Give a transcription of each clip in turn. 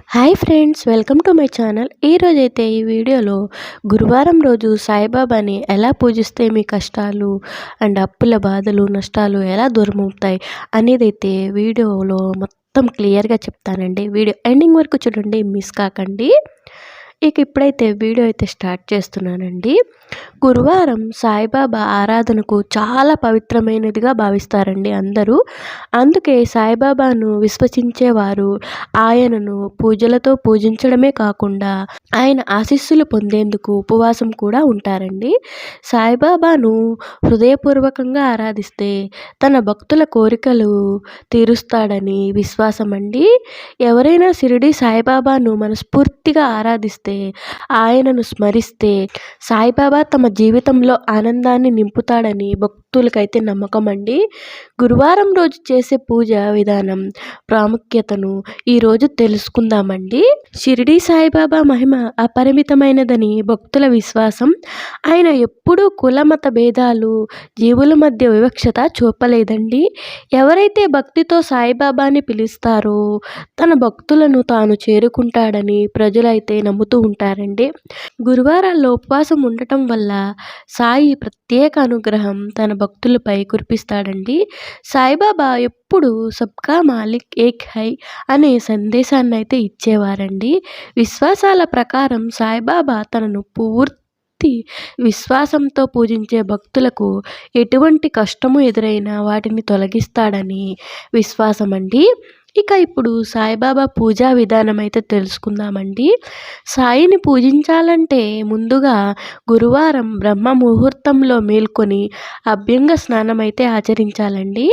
Hi friends, welcome to my channel. ఈరోజైతే ఈ వీడియోలో గురువారం రోజు సాయిబాబాని ఎలా పూజిస్తే మీ కష్టాలు అండ్ అప్పుల బాధలు నష్టాలు ఎలా దూరం అవుతాయి అనేదైతే వీడియోలో మొత్తం క్లియర్గా చెప్తానండి. వీడియో ఎండింగ్ వరకు చూడండి, మిస్ కాకండి. ఇప్పుడైతే వీడియో అయితే స్టార్ట్ చేస్తున్నానండి. గురువారం సాయిబాబా ఆరాధనకు చాలా పవిత్రమైనదిగా భావిస్తారండి అందరూ. అందుకే సాయిబాబాను విశ్వసించేవారు ఆయనను పూజలతో పూజించడమే కాకుండా ఆయన ఆశీస్సులు పొందేందుకు ఉపవాసం కూడా ఉంటారండి. సాయిబాబాను హృదయపూర్వకంగా ఆరాధిస్తే తన భక్తుల కోరికలు తీరుస్తాడని విశ్వాసం అండి. ఎవరైనా షిరిడి సాయిబాబాను మనస్ఫూర్తిగా ఆరాధిస్తే, ఆయనను స్మరిస్తే సాయిబాబా తమ జీవితంలో ఆనందాన్ని నింపుతాడని భక్తులకైతే నమ్మకం అండి. గురువారం రోజు చేసే పూజ విధానం ప్రాముఖ్యతను ఈరోజు తెలుసుకుందామండి. షిరిడి సాయిబాబా మహిమ అపరిమితమైనదని భక్తుల విశ్వాసం. ఆయన ఎప్పుడూ కులమత భేదాలు, జీవుల మధ్య వివక్షత చూపలేదండి. ఎవరైతే భక్తితో సాయిబాబాని పిలుస్తారో తన భక్తులను తాను చేరుకుంటాడని ప్రజలైతే నమ్ముతూ ఉంటారండి. గురువారాల్లో ఉపవాసం ఉండటం వల్ల సాయి ప్రత్యేక అనుగ్రహం తన భక్తులపై కురిపిస్తాడండి. సాయిబాబా ఎప్పుడు సబ్కా మాలిక్ ఏక్ హై అనే సందేశాన్ని అయితే ఇచ్చేవారండి. విశ్వాసాల ప్రకారం సాయిబాబా తనను పూర్తి విశ్వాసంతో పూజించే భక్తులకు ఎటువంటి కష్టము ఎదురైనా వాటిని తొలగిస్తాడని విశ్వాసం అండి. ఇప్పుడు సాయిబాబా పూజా విధానం అయితే తెలుసుకుందామండి. సాయిని పూజించాలంటే ముందుగా గురువారం బ్రహ్మ ముహూర్తంలో మేల్కొని అభ్యంగ స్నానం అయితే ఆచరించాలండి.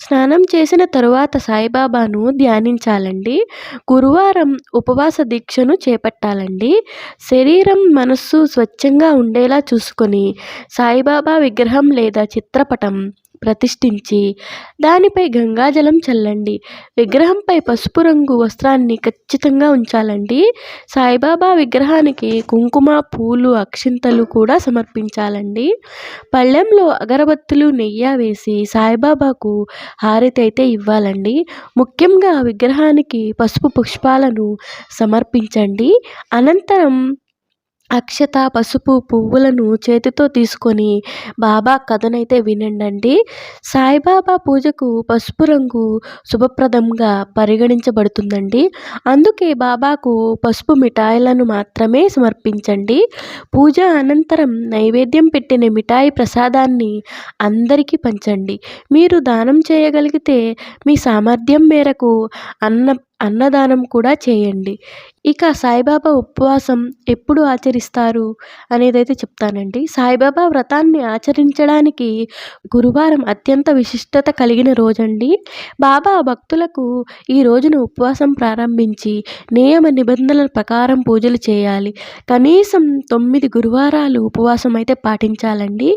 స్నానం చేసిన తరువాత సాయిబాబాను ధ్యానించాలండి. గురువారం ఉపవాస దీక్షను చేపట్టాలండి. శరీరం మనస్సు స్వచ్ఛంగా ఉండేలా చూసుకొని సాయిబాబా విగ్రహం లేదా చిత్రపటం ప్రతిష్ఠించి దానిపై గంగాజలం చల్లండి. విగ్రహంపై పసుపు రంగు వస్త్రాన్ని ఖచ్చితంగా ఉంచాలండి. సాయిబాబా విగ్రహానికి కుంకుమ, పూలు, అక్షింతలు కూడా సమర్పించాలండి. పళ్ళెంలో అగరబత్తులు, నెయ్యి వేసి సాయిబాబాకు హారతి అయితే ఇవ్వాలండి. ముఖ్యంగా విగ్రహానికి పసుపు పుష్పాలను సమర్పించండి. అనంతరం అక్షత, పసుపు, పువ్వులను చేతితో తీసుకొని బాబా కథనైతే వినండి. సాయిబాబా పూజకు పసుపు రంగు శుభప్రదంగా పరిగణించబడుతుందండి. అందుకే బాబాకు పసుపు మిఠాయిలను మాత్రమే సమర్పించండి. పూజ అనంతరం నైవేద్యం పెట్టిన మిఠాయి ప్రసాదాన్ని అందరికీ పంచండి. మీరు దానం చేయగలిగితే మీ సామర్థ్యం మేరకు అన్నదానం కూడా చేయండి. సాయిబాబా ఉపవాసం ఎప్పుడు ఆచరిస్తారు అనేదైతే చెప్తానండి. సాయిబాబా వ్రతాన్ని ఆచరించడానికి గురువారం అత్యంత విశిష్టత కలిగిన రోజండి. బాబా భక్తులకు ఈ రోజున ఉపవాసం ప్రారంభించి నియమ నిబంధనల ప్రకారం పూజలు చేయాలి. కనీసం 9 గురువారాలు ఉపవాసం అయితే పాటించాలండి.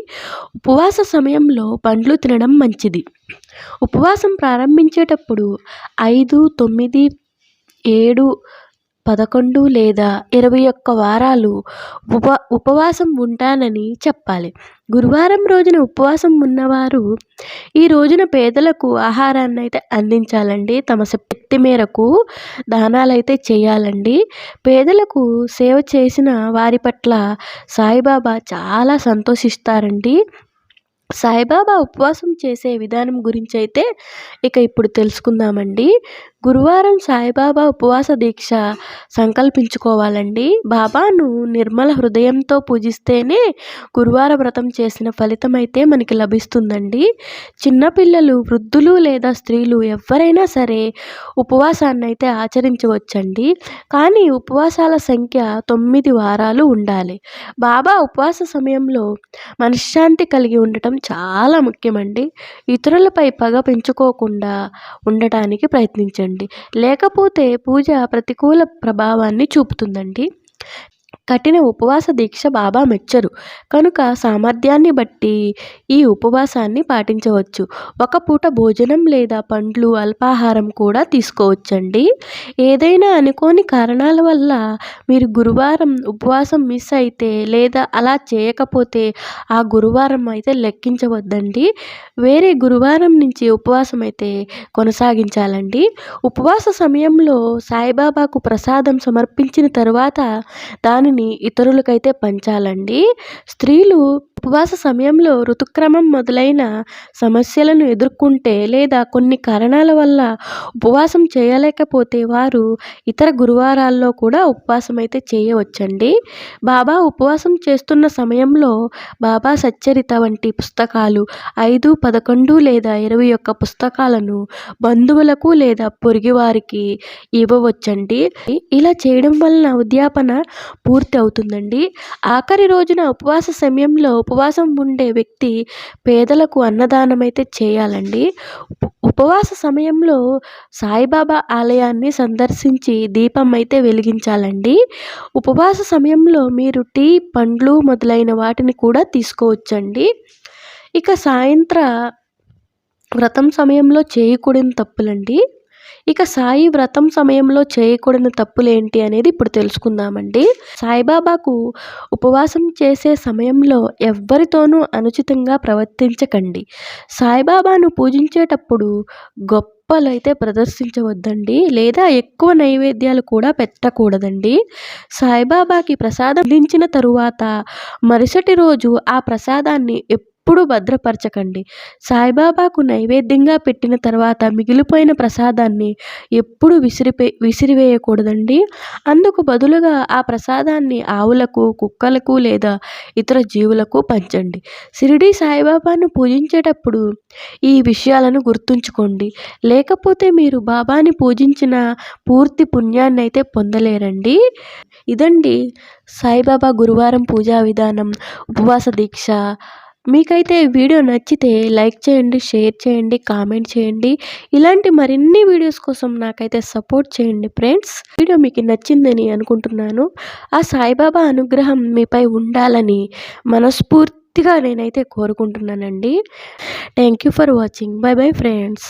ఉపవాస సమయంలో పండ్లు తినడం మంచిది. ఉపవాసం ప్రారంభించేటప్పుడు 5, 9, 7, 11 లేదా 21 వారాలు ఉపవాసం ఉంటానని చెప్పాలి. గురువారం రోజున ఉపవాసం ఉన్నవారు ఈ రోజున పేదలకు ఆహారాన్ని అయితే అందించాలండి. తమ శక్తి మేరకు దానాలైతే చేయాలండి. పేదలకు సేవ చేసిన వారి పట్ల సాయిబాబా చాలా సంతోషిస్తారండి. సాయిబాబా ఉపవాసం చేసే విధానం గురించి అయితే ఇప్పుడు తెలుసుకుందామండి. గురువారం సాయిబాబా ఉపవాస దీక్ష సంకల్పించుకోవాలండి. బాబాను నిర్మల హృదయంతో పూజిస్తేనే గురువార వ్రతం చేసిన ఫలితం అయితే మనకి లభిస్తుందండి. చిన్నపిల్లలు, వృద్ధులు లేదా స్త్రీలు ఎవరైనా సరే ఉపవాసాన్ని అయితే ఆచరించవచ్చండి. కానీ ఉపవాసాల సంఖ్య 9 వారాలు ఉండాలి. బాబా ఉపవాస సమయంలో మనశ్శాంతి కలిగి ఉండటం చాలా ముఖ్యమండి. ఇతరులపై పగ పెంచుకోకుండా ఉండటానికి ప్రయత్నించండి. లేకపోతే పూజ ప్రతికూల ప్రభావాన్ని చూపుతుందండి. కఠిన ఉపవాస దీక్ష బాబా మెచ్చరు. కనుక సామర్థ్యాన్ని బట్టి ఈ ఉపవాసాన్ని పాటించవచ్చు. ఒక పూట భోజనం లేదా పండ్లు, అల్పాహారం కూడా తీసుకోవచ్చండి. ఏదైనా అనుకోని కారణాల వల్ల మీరు గురువారం ఉపవాసం మిస్ అయితే లేదా అలా చేయకపోతే ఆ గురువారం అయితే లెక్కించవద్దండి. వేరే గురువారం నుంచి ఉపవాసం అయితే కొనసాగించాలండి. ఉపవాస సమయంలో సాయిబాబాకు ప్రసాదం సమర్పించిన తరువాత దానిని ఇతరులకైతే పంచాలండి. స్త్రీలు ఉపవాస సమయంలో ఋతుక్రమం మొదలైన సమస్యలను ఎదుర్కొంటే లేదా కొన్ని కారణాల వల్ల ఉపవాసం చేయలేకపోతే వారు ఇతర గురువారాల్లో కూడా ఉపవాసం అయితే చేయవచ్చండి. బాబా ఉపవాసం చేస్తున్న సమయంలో బాబా సచ్చరిత వంటి పుస్తకాలు 5, 11 లేదా 21 పుస్తకాలను బంధువులకు లేదా పొరుగువారికి ఇవ్వవచ్చండి. ఇలా చేయడం వలన ఉద్యాపన పూర్తి అవుతుందండి. ఆఖరి రోజున ఉపవాస సమయంలో ఉపవాసం ఉండే వ్యక్తి పేదలకు అన్నదానం అయితే చేయాలండి. ఉపవాస సమయంలో సాయిబాబా ఆలయాన్ని సందర్శించి దీపం అయితే వెలిగించాలండి. ఉపవాస సమయంలో మీరు టీ, పండ్లు మొదలైన వాటిని కూడా తీసుకోవచ్చండి. ఇక సాయంత్ర వ్రతం సమయంలో చేయకూడని తప్పులండి. ఇక సాయి వ్రతం సమయంలో చేయకూడని తప్పులేంటి అనేది ఇప్పుడు తెలుసుకుందామండి. సాయిబాబాకు ఉపవాసం చేసే సమయంలో ఎవ్వరితోనూ అనుచితంగా ప్రవర్తించకండి. సాయిబాబాను పూజించేటప్పుడు గొప్పలైతే ప్రదర్శించవద్దండి, లేదా ఎక్కువ నైవేద్యాలు కూడా పెట్టకూడదండి. సాయిబాబాకి ప్రసాదం అందించిన తరువాత మరుసటి రోజు ఆ ప్రసాదాన్ని ఎప్పుడు భద్రపరచకండి. సాయిబాబాకు నైవేద్యంగా పెట్టిన తర్వాత మిగిలిపోయిన ప్రసాదాన్ని ఎప్పుడు విసిరివేయకూడదండి. అందుకు బదులుగా ఆ ప్రసాదాన్ని ఆవులకు, కుక్కలకు లేదా ఇతర జీవులకు పంచండి. షిరిడీ సాయిబాబాను పూజించేటప్పుడు ఈ విషయాలను గుర్తుంచుకోండి. లేకపోతే మీరు బాబాని పూజించిన పూర్తి పుణ్యాన్ని అయితే పొందలేరండి. ఇదండి సాయిబాబా గురువారం పూజా విధానం, ఉపవాస దీక్ష. మీకైతే వీడియో నచ్చితే లైక్ చేయండి, షేర్ చేయండి, కామెంట్ చేయండి. ఇలాంటి మరిన్ని వీడియోస్ కోసం నాకైతే సపోర్ట్ చేయండి ఫ్రెండ్స్. వీడియో మీకు నచ్చిందని అనుకుంటున్నాను. ఆ సాయిబాబా అనుగ్రహం మీపై ఉండాలని మనస్ఫూర్తిగా నేనైతే కోరుకుంటున్నానండి. Thank you for watching. By bye friends.